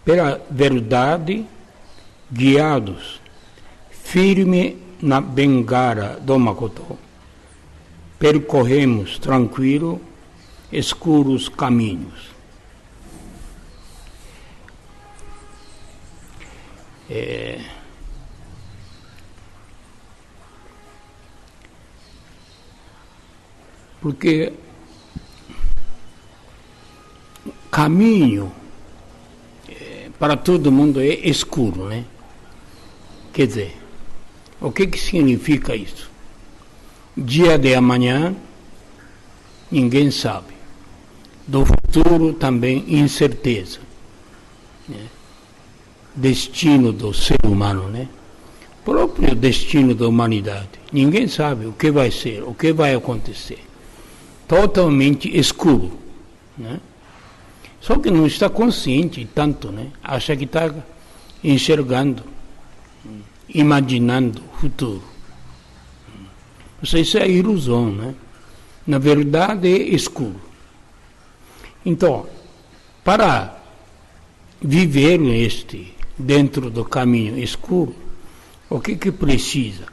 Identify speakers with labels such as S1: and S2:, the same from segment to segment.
S1: pela verdade, guiados firme na bengala do Makoto, percorremos tranquilo escuros caminhos. Porque caminho para todo mundo é escuro, né? Quer dizer, o que significa isso? Dia de amanhã, ninguém sabe. Do futuro também incerteza. Né? Destino do ser humano, né? Próprio destino da humanidade. Ninguém sabe o que vai ser, o que vai acontecer. Totalmente escuro, né? Só que não está consciente tanto, né? Acha que está enxergando, imaginando o futuro. Isso é ilusão, né? Na verdade é escuro. Então, para viver dentro do caminho escuro, o que precisa?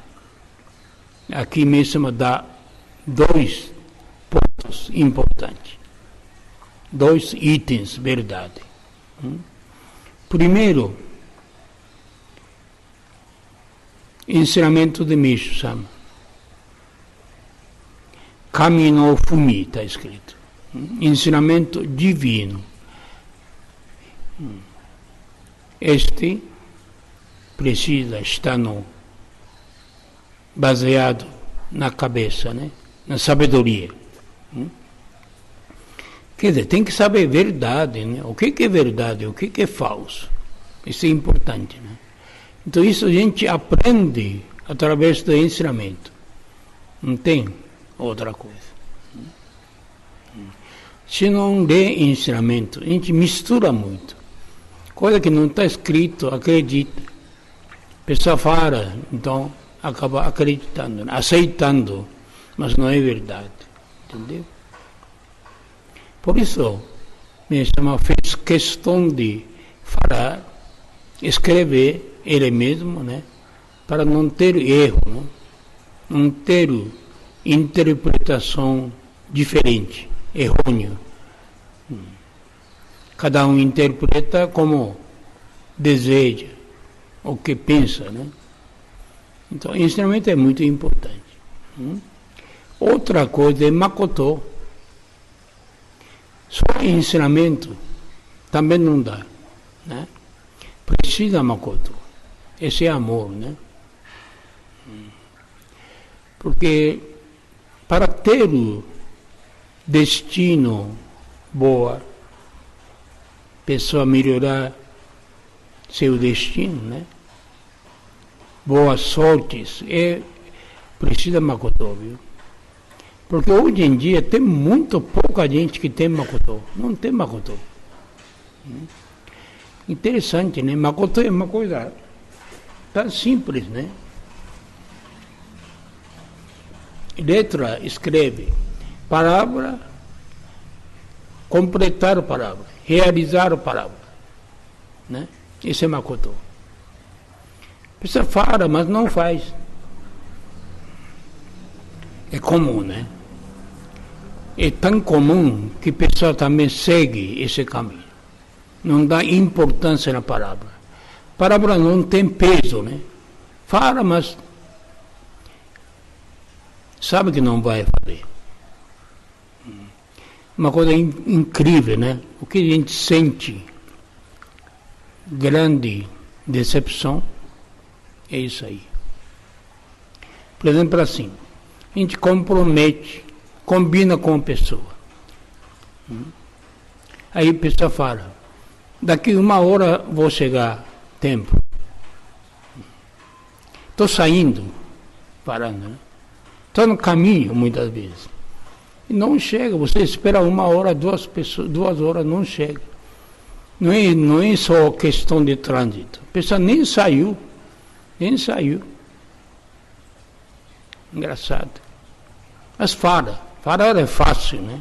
S1: Aqui mesmo dá 2 pontos importantes. 2 itens, verdade. Primeiro, ensinamento de Mishu-sama. Kami no Fumi, está escrito. Ensinamento divino. Este precisa estar baseado na cabeça, né? Na sabedoria. Quer dizer, tem que saber verdade, né? O que é verdade, o que é falso. Isso é importante, né? Então isso a gente aprende através do ensinamento. Não tem outra coisa. Se não lê ensinamento, a gente mistura muito. Coisa que não está escrito, acredita. A pessoa fala, então acaba acreditando, aceitando, mas não é verdade. Entendeu? Por isso, Mesama fez questão de falar, escrever ele mesmo, né? Para não ter erro, né? Não ter interpretação diferente, errônea. Cada um interpreta como deseja, o que pensa, né? Então, o ensinamento é muito importante. Outra coisa é Makoto. Só ensinamento também não dá, né? Precisa Makoto. Esse é amor, né? Porque para ter o destino boa, pessoa melhorar seu destino, né? Boas sortes, precisa Makoto, viu? Porque hoje em dia tem muito pouca gente que tem Makoto. Não tem Makoto. Interessante, né? Makoto é uma coisa tão simples, né? Letra escreve, palavra, completar palavra, realizar palavra, né? Isso é Makoto. A pessoa fala, mas não faz. É comum, né? É tão comum que a pessoa também segue esse caminho. Não dá importância na palavra. A palavra não tem peso, né? Fala, mas sabe que não vai fazer. Uma coisa incrível, né? O que a gente sente, grande decepção, é isso aí. Por exemplo, assim, a gente compromete, combina com a pessoa. Aí a pessoa fala, daqui 1 hora vou chegar, tempo. Estou saindo, parando, né? Estou no caminho, muitas vezes. E não chega, você espera 1 hora, 2 horas, não chega. Não é só questão de trânsito. A pessoa nem saiu. Engraçado. Mas falar é fácil, né?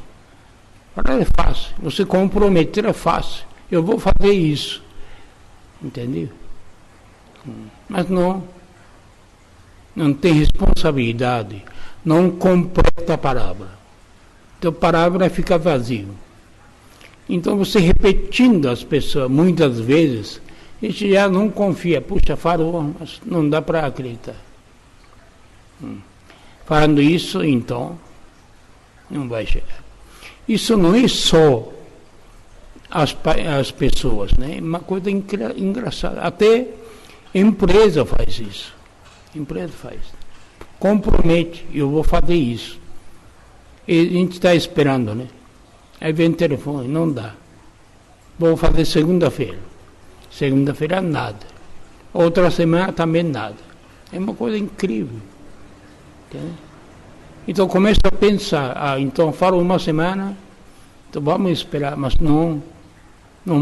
S1: Falar é fácil. Você comprometer é fácil. eu vou fazer isso. Entendeu? Mas não tem responsabilidade, não completa a palavra. Então a palavra fica vazia. Então você repetindo as pessoas muitas vezes, a gente já não confia. Puxa, falou, mas não dá para acreditar. Falando isso, então, não vai chegar. Isso não é só as pessoas, né? É uma coisa engraçada. Até a empresa faz isso. A empresa faz. Compromete, eu vou fazer isso. E a gente está esperando, né? Aí vem o telefone, não dá. Vou fazer segunda-feira. Segunda-feira, nada. Outra semana, também nada. É uma coisa incrível. Entendeu? Então, começa a pensar. Então, falo uma semana, então vamos esperar. Mas não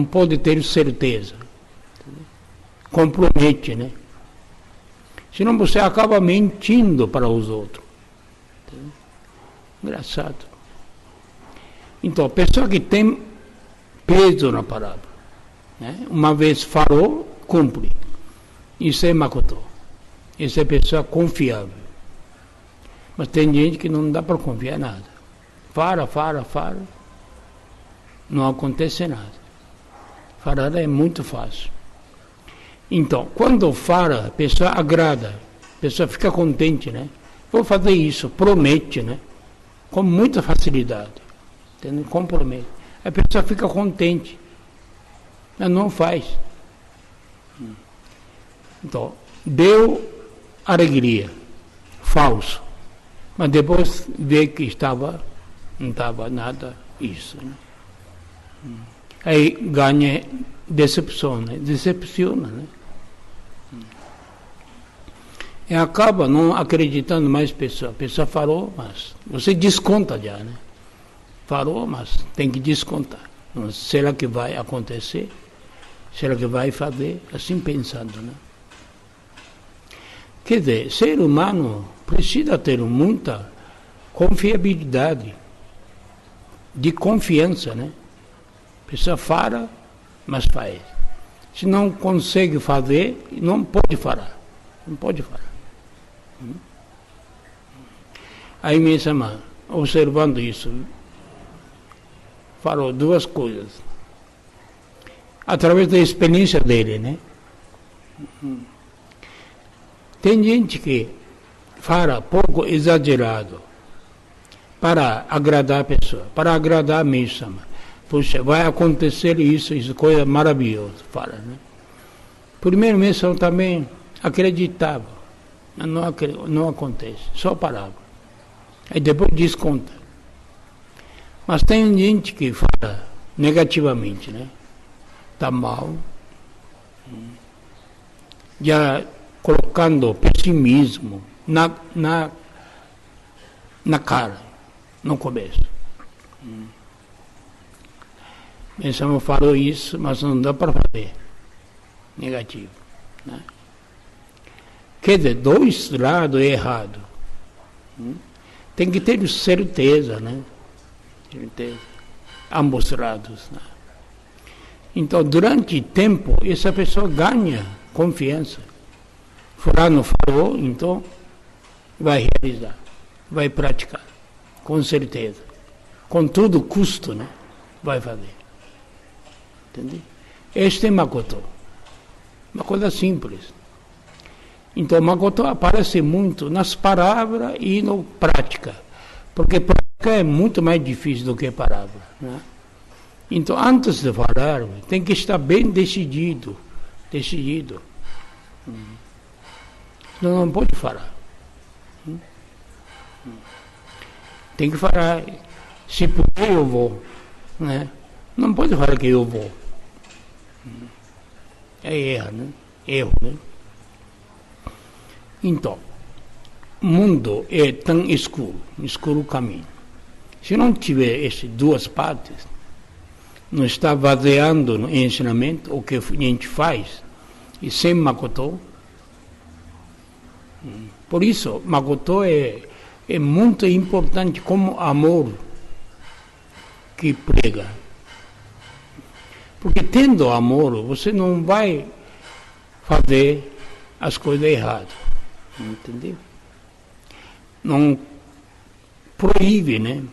S1: pode ter certeza. Entendeu? Compromete, né? Senão você acaba mentindo para os outros. Entendeu? Engraçado. Então, a pessoa que tem peso na palavra, né? Uma vez falou, cumpre. Isso é Makoto. Isso é pessoa confiável. Mas tem gente que não dá para confiar em nada. Fala. Não acontece nada. Falar é muito fácil. Então, quando fala, a pessoa agrada. A pessoa fica contente, né? Vou fazer isso, promete, né? Com muita facilidade. Entendeu? Compromete. A pessoa fica contente, mas não faz. Então, deu alegria, falso, mas depois vê que não estava nada isso. Né? Aí ganha decepção, né? Decepciona, né? E acaba não acreditando mais pessoa. A pessoa falou, mas você desconta já, né? Falou, mas tem que descontar. Será que vai acontecer? Será que vai fazer? Assim pensando, né? Quer dizer, ser humano precisa ter muita confiabilidade, de confiança, né? A pessoa fala, mas faz. Se não consegue fazer, não pode falar. Não pode falar. Aí minha irmã, observando isso, falou duas coisas. Através da experiência dele, né? Tem gente que fala pouco exagerado para agradar a pessoa, para agradar a mesma. Puxa, vai acontecer isso, coisa maravilhosa, fala, né? Primeiro mês eu também acreditava, mas não acontece, só palavra. Aí depois desconta. Mas tem gente que fala negativamente, né? Está mal, já colocando pessimismo na cara, no começo. Pensamos, falou isso, mas não dá para fazer. Negativo. Né? Quer dizer, dois lados é errado. Tem que ter certeza, né? Certeza. Ambos lados. Né? Então, durante tempo, essa pessoa ganha confiança. Fulano falou, então vai realizar, vai praticar, com certeza. Com todo custo, né? Vai fazer. Entendeu? Este é Makoto. Uma coisa simples. Então, Makoto aparece muito nas palavras e na prática. Porque prática é muito mais difícil do que palavra. Né? Então, antes de falar, tem que estar bem decidido. Decidido. Senão não pode falar. Tem que falar. Se puder, eu vou. Né? Não pode falar que eu vou. É erro, né? Erro, né? Então, o mundo é tão escuro o caminho. Se não tiver essas duas partes, não está baseando no ensinamento o que a gente faz, e sem Makoto. Por isso, Makoto é muito importante como amor que prega. Porque tendo amor, você não vai fazer as coisas erradas. Entendeu? Não proíbe, né?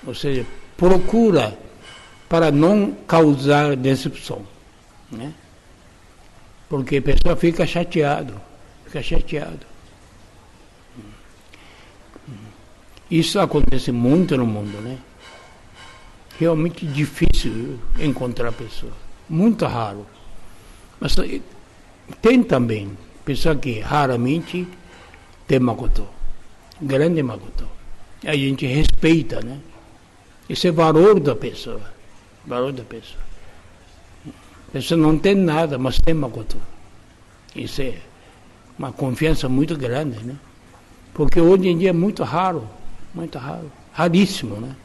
S1: Ou seja, procura para não causar decepção, né? Porque a pessoa fica chateado. Isso acontece muito no mundo, né? Realmente difícil encontrar pessoa. Muito raro. Mas tem também pessoa que raramente tem makoto. Grande makoto. A gente respeita, né? Esse é o valor da pessoa. Valor da pessoa. A pessoa não tem nada, mas tem makoto. Isso é uma confiança muito grande, né? Porque hoje em dia é muito raro. Muito raro. Raríssimo, né?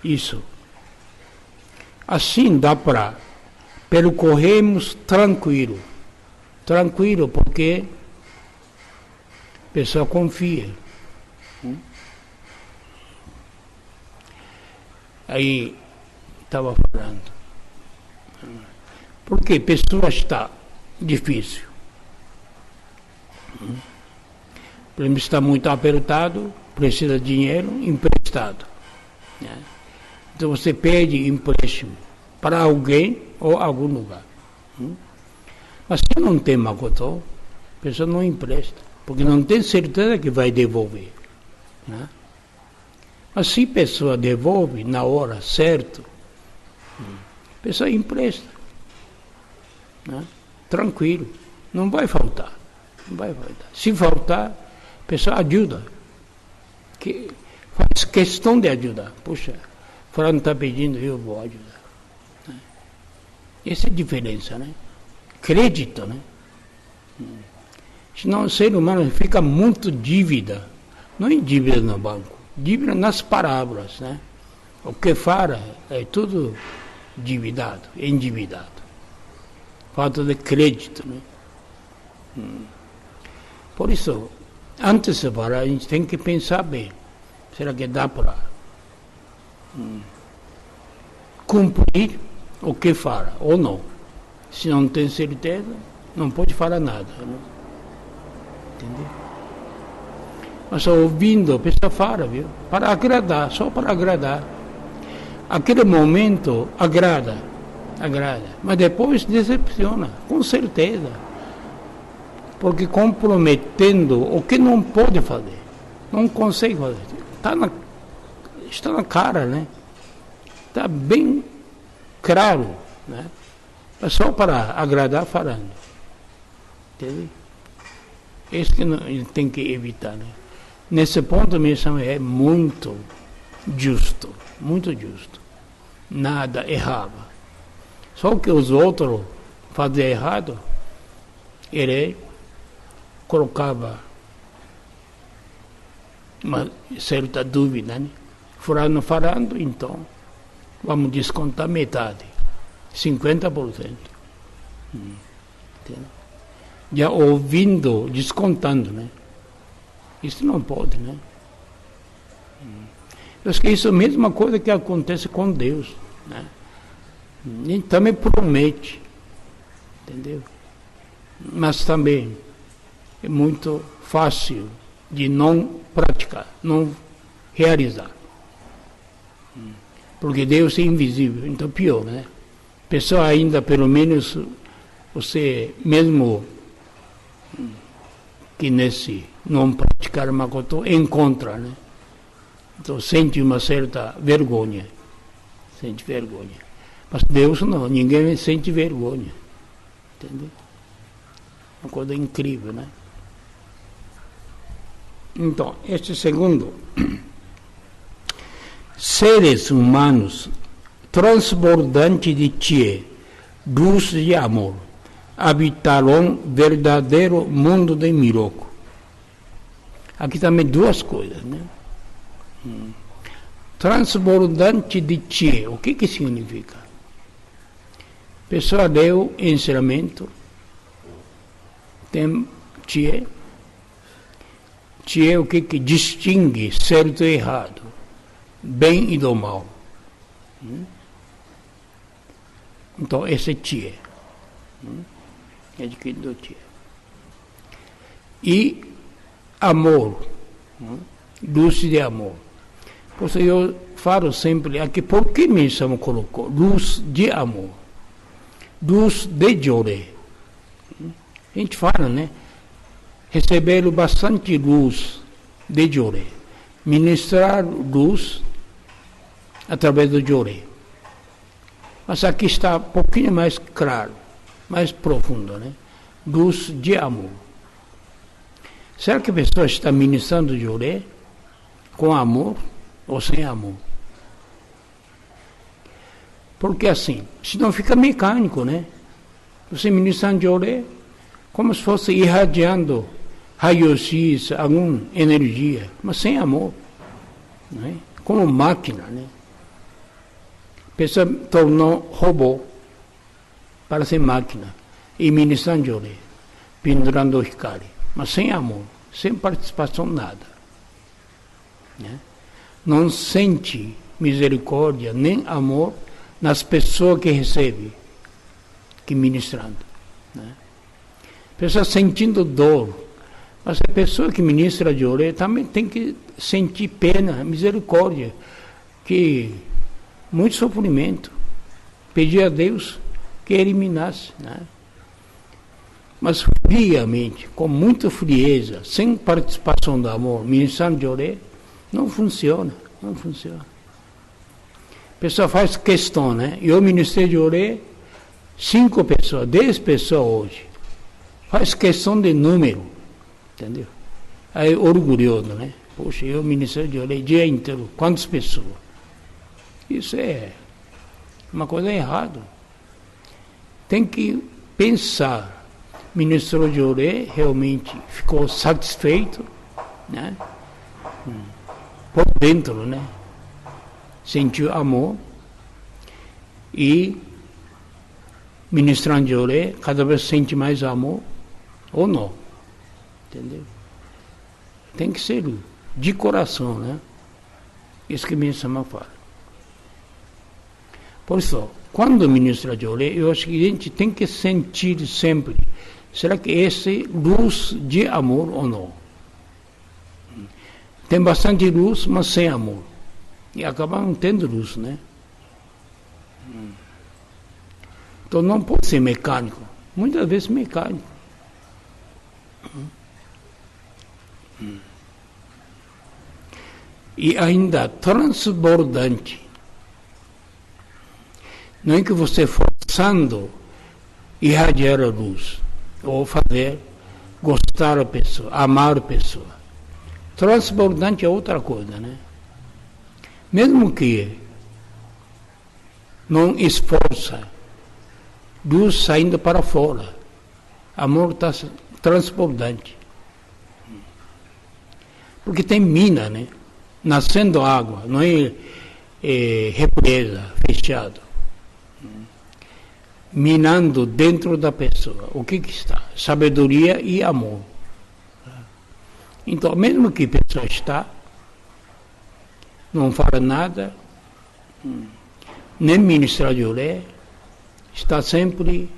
S1: Isso. Assim dá para percorrermos tranquilo. Tranquilo porque a pessoa confia. Aí estava falando. Porque a pessoa está difícil. Por exemplo, está muito apertado, precisa de dinheiro emprestado. Né? Então você pede empréstimo para alguém ou algum lugar. Mas se não tem makoto, a pessoa não empresta, porque não tem certeza que vai devolver. Né? Mas se a pessoa devolve na hora certa, a pessoa empresta. Né? Tranquilo, não vai faltar. Não vai faltar. Se faltar, a pessoa ajuda. Que faz questão de ajudar. Puxa, fulano está pedindo, eu vou ajudar. Essa é a diferença, né? Crédito, né? Senão o ser humano fica muito dívida. Não é dívida no banco, dívida nas palavras, né? O que fala é tudo endividado. Falta de crédito, né? Por isso, antes de falar, a gente tem que pensar bem. Será que dá para cumprir o que fala ou não? Se não tem certeza, não pode falar nada. Né? Entendeu? Mas ouvindo, a pessoa fala, viu? Para agradar, só para agradar. Aquele momento agrada. Mas depois decepciona, com certeza. Porque comprometendo o que não pode fazer, não consegue fazer. Está na cara, né? Está bem claro, né? É só para agradar falando. Entendeu? Isso que a gente tem que evitar, né? Nesse ponto mesmo é muito justo. Nada errava. Só que os outros faziam errado, ele colocava uma certa dúvida, né? Fulano falando, então vamos descontar metade, 50%. Já ouvindo, descontando, né? Isso não pode, né? Eu acho que isso é a mesma coisa que acontece com Deus, né? Ele também promete, entendeu? Mas também é muito fácil de não praticar, não realizar. Porque Deus é invisível, então pior, né? Pessoa ainda, pelo menos, você mesmo que nesse não praticar makoto, encontra, né? Então sente uma certa vergonha. Mas Deus não, ninguém sente vergonha. Entendeu? Uma coisa incrível, né? Então, este segundo, seres humanos transbordantes de Chie, luz e amor, habitarão verdadeiro mundo de Miroku. Aqui também duas coisas, né? Transbordante de Chie, o que significa? A pessoa deu ensinamento, tem Chie. Chie é o que distingue certo e errado, bem e do mal. Então, esse é Chie. Adquirido Chie. E amor. Luz de amor. Por isso eu falo sempre aqui, por que mesmo colocou luz de amor? Luz de Joré. A gente fala, né? Receber bastante luz de Joré. Ministrar luz através do Joré. Mas aqui está um pouquinho mais claro, mais profundo, né? Luz de amor. Será que a pessoa está ministrando Joré com amor ou sem amor? Porque assim, senão fica mecânico, né? Você ministrando Joré, como se fosse irradiando raio-x, alguma energia, mas sem amor, né? Como máquina, né? A pessoa tornou robô para ser máquina e ministrando Joré, pendurando o hikari, mas sem amor, sem participação, nada, né? Não sente misericórdia nem amor nas pessoas que recebe, que ministrando, né? Pessoa sentindo dor, mas a pessoa que ministra Joré também tem que sentir pena, misericórdia, que muito sofrimento, pedir a Deus que eliminasse, né? Mas friamente, com muita frieza, sem participação do amor, ministrando Joré, não funciona, não funciona. A pessoa faz questão, né? Eu ministrei Joré, 5 pessoas, 10 pessoas hoje. Faz questão de número, entendeu? Aí orgulhoso, né? Poxa, eu ministrei Joré o dia inteiro, quantas pessoas? Isso é uma coisa errada. Tem que pensar, ministrou Joré, realmente ficou satisfeito, né? Por dentro, né? Sentiu amor e ministrando Joré, cada vez sente mais amor ou não, entendeu? Tem que ser de coração, né? Isso que minha sama fala. Por isso, quando ministra Joré, eu acho que a gente tem que sentir sempre, será que esse luz de amor ou não? Tem bastante luz, mas sem amor. E acaba não tendo luz, né? Então não pode ser mecânico. Muitas vezes mecânico. E ainda transbordante. Não é que você forçando irradiar a luz, ou fazer gostar a pessoa, amar a pessoa. Transbordante é outra coisa, né? Mesmo que não esforça, luz saindo para fora, amor está transbordante. Porque tem mina, né? Nascendo água, não é represa, fechado. Minando dentro da pessoa. O que está? Sabedoria e amor. Então, mesmo que a pessoa está, não fala nada, nem ministra Joré, está sempre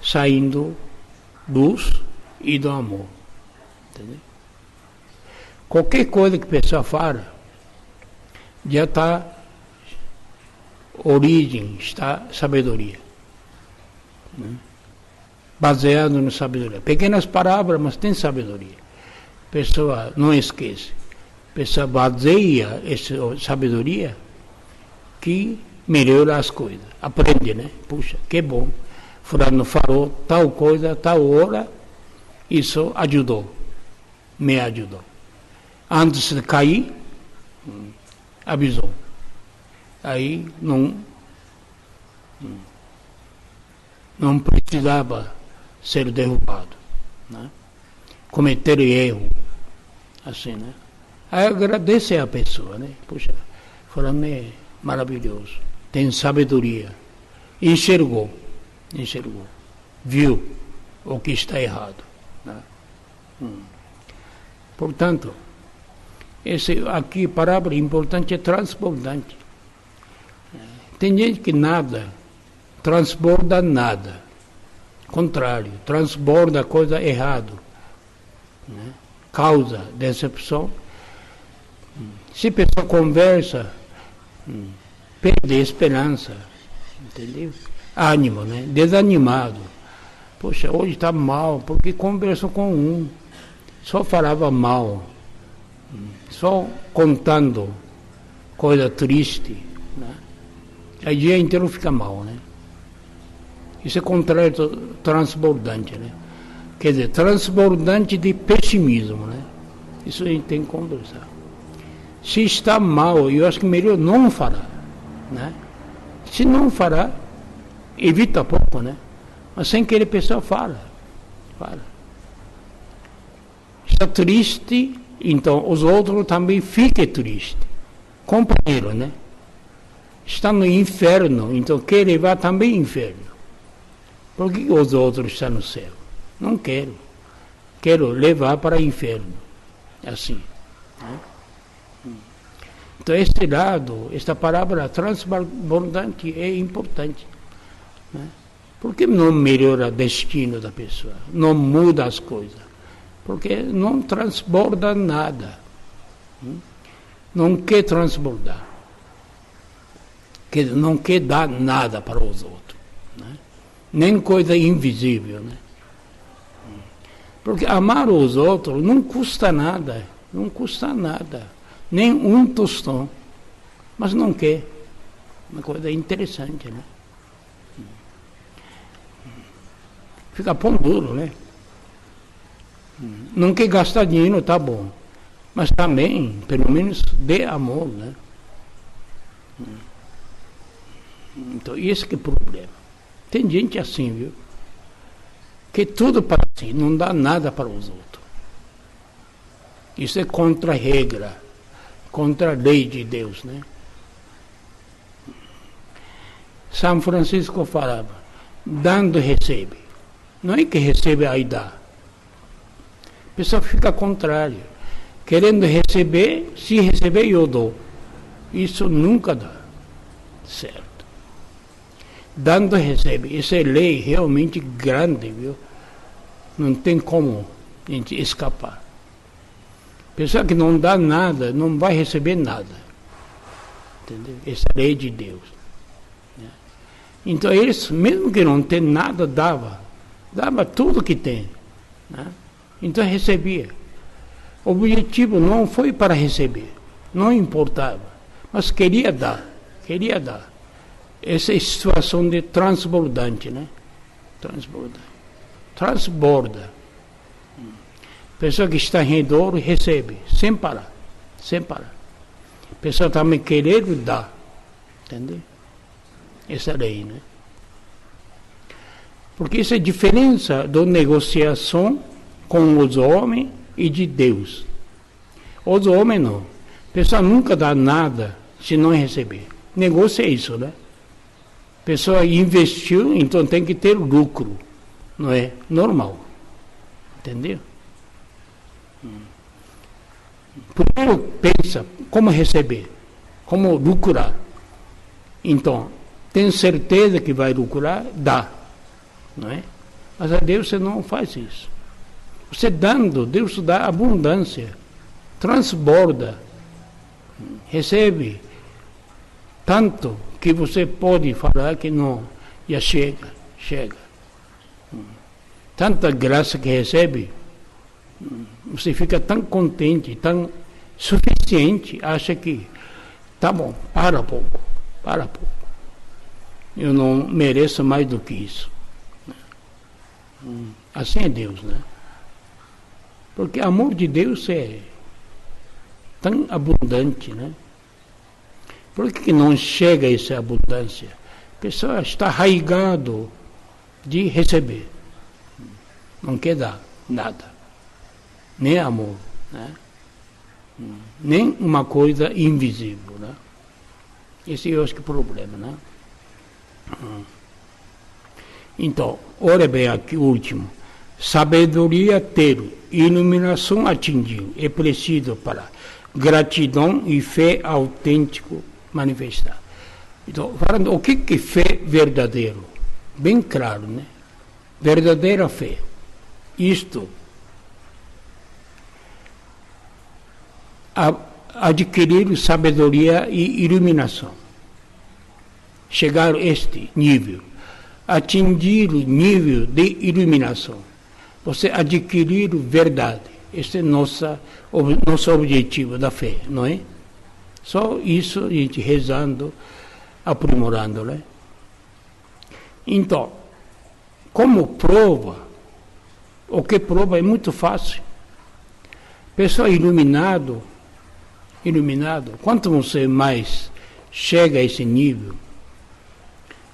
S1: saindo luz e do amor. Entendeu? Qualquer coisa que a pessoa fala, já está origem, está sabedoria. Né? Baseado na sabedoria. Pequenas palavras, mas tem sabedoria. A pessoa não esquece. A pessoa baseia essa sabedoria que melhora as coisas. Aprende, né? Puxa, que bom. Fulano falou tal coisa, tal hora, isso ajudou. Me ajudou. Antes de cair, avisou. Aí não precisava ser derrubado, né? Cometer erro, assim, né? Aí agradece a pessoa, né? Puxa, fulano é maravilhoso, tem sabedoria, enxergou, viu o que está errado, né? Portanto, esse aqui palavra importante é transbordante. Tem gente que nada transborda nada. Contrário, transborda coisa errada. Né? Causa decepção. Se a pessoa conversa, perde esperança, entendeu? Ânimo, né? Desanimado. Poxa, hoje está mal, porque conversou com um, só falava mal, só contando coisa triste, né? Aí o dia inteiro fica mal, né? Isso é contrário transbordante, né? Quer dizer, transbordante de pessimismo, né? Isso a gente tem que conversar. Se está mal, eu acho que melhor não falar, né? Se não falar, evita pouco, né? Mas sem querer a pessoa fala. Está triste, então os outros também fiquem tristes. Companheiro, né? Está no inferno, então quer levar também inferno. Por que os outros estão no céu? Não quero. Quero levar para o inferno. Assim. Né? Então, este lado, esta palavra transbordante é importante. Né? Porque não melhora o destino da pessoa, não muda as coisas. Porque não transborda nada. Não quer transbordar. Não quer dar nada para os outros. Né? Nem coisa invisível. Né? Porque amar os outros não custa nada. Não custa nada. Nem um tostão. Mas não quer. Uma coisa interessante, né? Fica pão duro, né? Não quer gastar dinheiro, tá bom. Mas também, pelo menos, dê amor, né? Então, esse que é o problema. Tem gente assim, viu? Que tudo para si, não dá nada para os outros. Isso é contra a regra, contra a lei de Deus, né? São Francisco falava, dando recebe. Não é que recebe aí dá. A pessoa fica contrário. Querendo receber, se receber eu dou. Isso nunca dá certo. Dando recebe. Essa é lei realmente grande, viu? Não tem como a gente escapar. Pessoa que não dá nada, não vai receber nada. Entendeu? Essa é a lei de Deus. Então eles, mesmo que não tem nada, dava tudo que tem. Né? Então recebia. O objetivo não foi para receber, não importava, mas queria dar. Essa é a situação de transbordante, né? Transborda. Pessoa que está em redor recebe, sem parar. Pessoa também querer dar. Entendeu? Essa lei, né? Porque isso é a diferença da negociação com os homens e de Deus. Os homens não. A pessoa nunca dá nada se não receber. Negócio é isso, né? A pessoa investiu, então tem que ter lucro. Não é normal. Entendeu? Primeiro pensa como receber, como lucrar. Então, tem certeza que vai lucrar? Dá. Não é? Mas a Deus você não faz isso. Você dando, Deus dá abundância, transborda, recebe tanto que você pode falar que não, já chega. Tanta graça que recebe, você fica tão contente, tão suficiente, acha que tá bom, para pouco. Eu não mereço mais do que isso. Assim é Deus, né? Porque o amor de Deus é tão abundante, né? Por que não chega a essa abundância? A pessoa está arraigado de receber. Não quer dar nada. Nem amor, né? Nem uma coisa invisível, né? Esse eu acho que é o problema, né? Então, olha bem aqui o último. Sabedoria ter, iluminação atingiu, é preciso para gratidão e fé autêntico manifestar. Então, falando o que é fé verdadeiro? bem claro, né? Verdadeira fé. Isto, adquirir sabedoria e iluminação. Chegar a este nível. Atingir o nível de iluminação. Você adquirir verdade. Este é nosso objetivo da fé, não é? Só isso a gente rezando, aprimorando, né? Então, como prova, o que prova é muito fácil. Pessoa iluminado, quanto você mais chega a esse nível,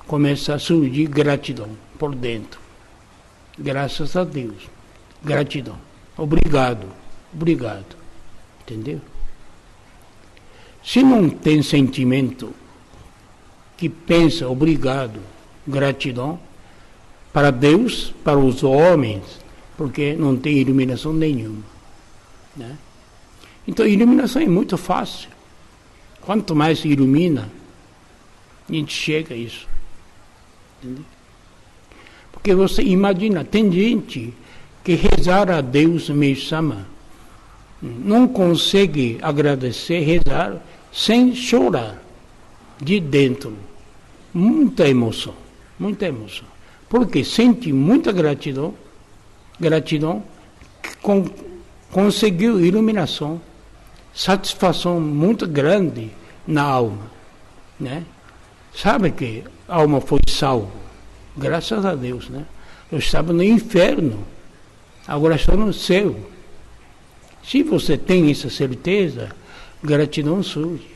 S1: começa a surgir gratidão por dentro. Graças a Deus. Gratidão. Obrigado. Entendeu? Se não tem sentimento que pensa obrigado, gratidão, para Deus, para os homens, porque não tem iluminação nenhuma. Né? Então, a iluminação é muito fácil. Quanto mais se ilumina, a gente chega a isso. Entendeu? Porque você imagina, tem gente que rezar a Deus mesmo não consegue agradecer, rezar, sem chorar, de dentro. Muita emoção. Porque sente muita gratidão que conseguiu iluminação, satisfação muito grande na alma. Né? Sabe que a alma foi salva, graças a Deus. Né? Eu estava no inferno, agora estou no céu. Se você tem essa certeza, gratidão surge.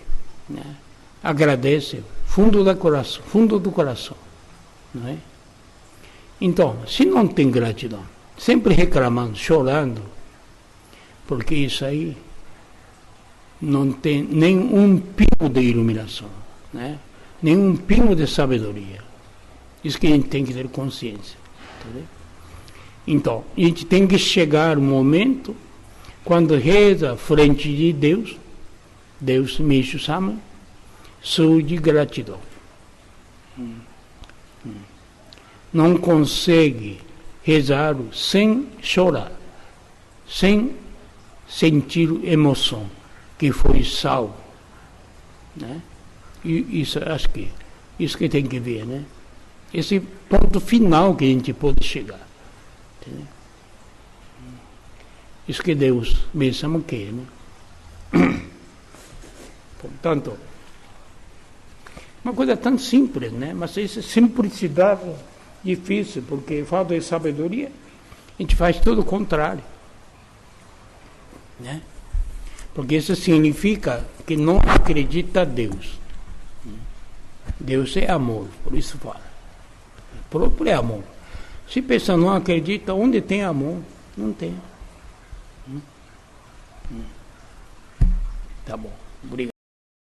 S1: Né? Agradece, fundo do coração. Não é? Então, se não tem gratidão, sempre reclamando, chorando, porque isso aí não tem nem um pingo de iluminação, né? Nem um pingo de sabedoria. Isso que a gente tem que ter consciência. Entendeu? Então, a gente tem que chegar um momento, quando reza frente de Deus, Deus me chama, surge gratidão. Não consegue rezar sem chorar, sem sentir emoção, que foi salvo. Né? E isso, acho que isso que tem que ver, né? Esse ponto final que a gente pode chegar. Entendeu? Isso que Deus mesmo quer, né? Portanto, uma coisa tão simples, né? Mas essa simplicidade difícil, porque falta de sabedoria, a gente faz tudo o contrário. Né? Porque isso significa que não acredita em Deus. Deus é amor, por isso fala. O próprio é amor. Se a pessoa não acredita, onde tem amor? Não tem. Tá bom, obrigado.